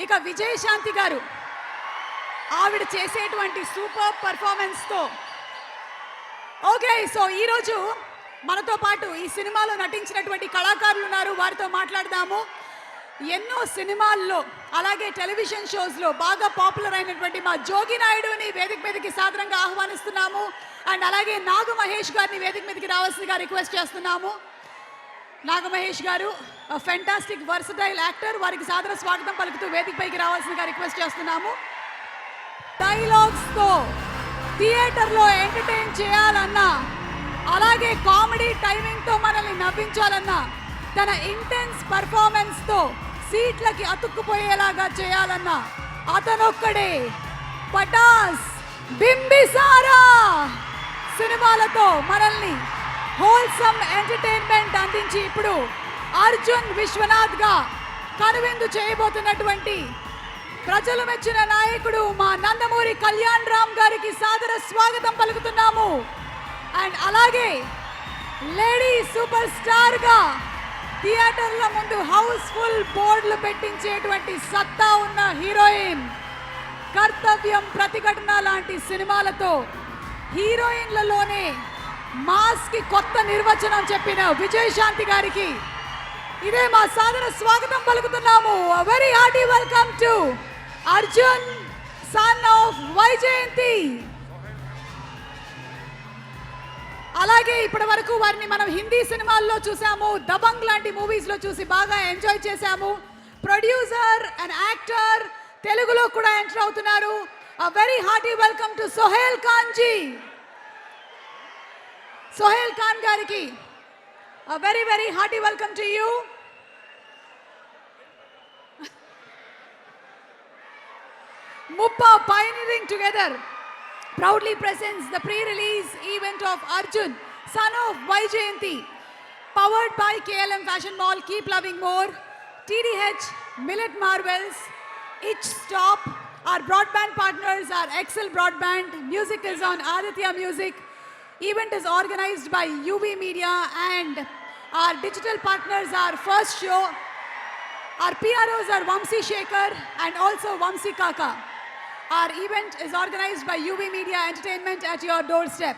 ఇక విజయశాంతి గారు ఆవిడ చేసేటువంటి సూపర్ పర్ఫార్మెన్స్తో ఓకే. సో ఈరోజు మనతో పాటు ఈ సినిమాలో నటించినటువంటి కళాకారులు ఉన్నారు, వారితో మాట్లాడదాము. ఎన్నో సినిమాల్లో అలాగే టెలివిజన్ షోస్లో బాగా పాపులర్ అయినటువంటి మా జోగి నాయుడుని వేదిక మీదకి సాదరంగా ఆహ్వానిస్తున్నాము. అండ్ అలాగే నాగ మహేష్ గారిని వేదిక మీదకి రావాల్సిందిగా రిక్వెస్ట్ చేస్తున్నాము. నాగ మహేష్ గారు ఫెంటాస్టిక్ వర్సటైల్ యాక్టర్, వారికి సాదర స్వాగతం పలుకుతూ వేదిక పైకి రావాల్సిందిగా రిక్వెస్ట్ చేస్తున్నాము. డైలాగ్స్తో థియేటర్లో ఎంటర్టైన్ చేయాలన్నా అలాగే కామెడీ టైమింగ్తో మనల్ని నవ్వించాలన్నా తన ఇంటెన్స్ పర్ఫార్మెన్స్తో సీట్లకి అతుక్కుపోయేలాగా చేయాలన్నా అతనొక్కడే పటాస్ బింబిసారా సినిమాలతో మనల్ని హోల్సమ్ ఎంటర్టైన్మెంట్ అందించి ఇప్పుడు అర్జున్ విశ్వనాథ్ గా కనువిందు చేయబోతున్నటువంటి ప్రజలు మెచ్చిన నాయకుడు మా నందమూరి కళ్యాణ్ రామ్ గారికి సాదర స్వాగతం పలుకుతున్నాము. అండ్ అలాగే లేడీ సూపర్ స్టార్ గా థియేటర్ల ముందు హౌస్ఫుల్ బోర్డులు పెట్టించేటువంటి సత్తా ఉన్న హీరోయిన్, కర్తవ్యం, ప్రతిఘటన లాంటి సినిమాలతో హీరోయిన్లలోనే మాస్ కి కొత్త నిర్వచనం చెప్పిన విజయశాంతి గారికి ఇదే మా సాదర స్వాగతం పలుకుతున్నాము. Very hearty welcome to Arjun son of Vyjayanthi. అలాగే ఇప్పటి వరకు వారిని మనం హిందీ సినిమాల్లో చూసాము, దబంగ్ లాంటి మూవీస్ లో చూసి బాగా ఎంజాయ్ చేశాము. ప్రొడ్యూసర్ అండ్ యాక్టర్, తెలుగులో కూడా ఎంటర్ అవుతున్నారు. Very hearty welcome to Sohail Khan ji. Sohail Khan గారికి very very hearty welcome to you. Muppa pioneering together proudly presents the pre-release event of Arjun, son of Vaijayanti, powered by KLM Fashion Mall, Keep Loving More, TDH, Millet Marvels, Itch Stop. Our broadband partners are Excel Broadband. Music is on Aditya Music. Event is organized by UV Media and our digital partners are First Show. Our PROs are Vamsi Shekhar and also Vamsi Kaka. Our event is organized by UV Media Entertainment at your doorstep.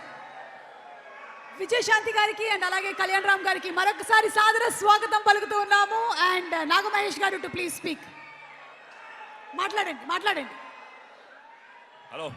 Vijayashanti గారికి and అలాగే కళ్యాణ్ రామ్ గారికి మరొకసారి సాదర స్వాగతం పలుకుతూ ఉన్నాము. And నాగ మహేష్ గారు to please speak. మాట్లాడండి. హలో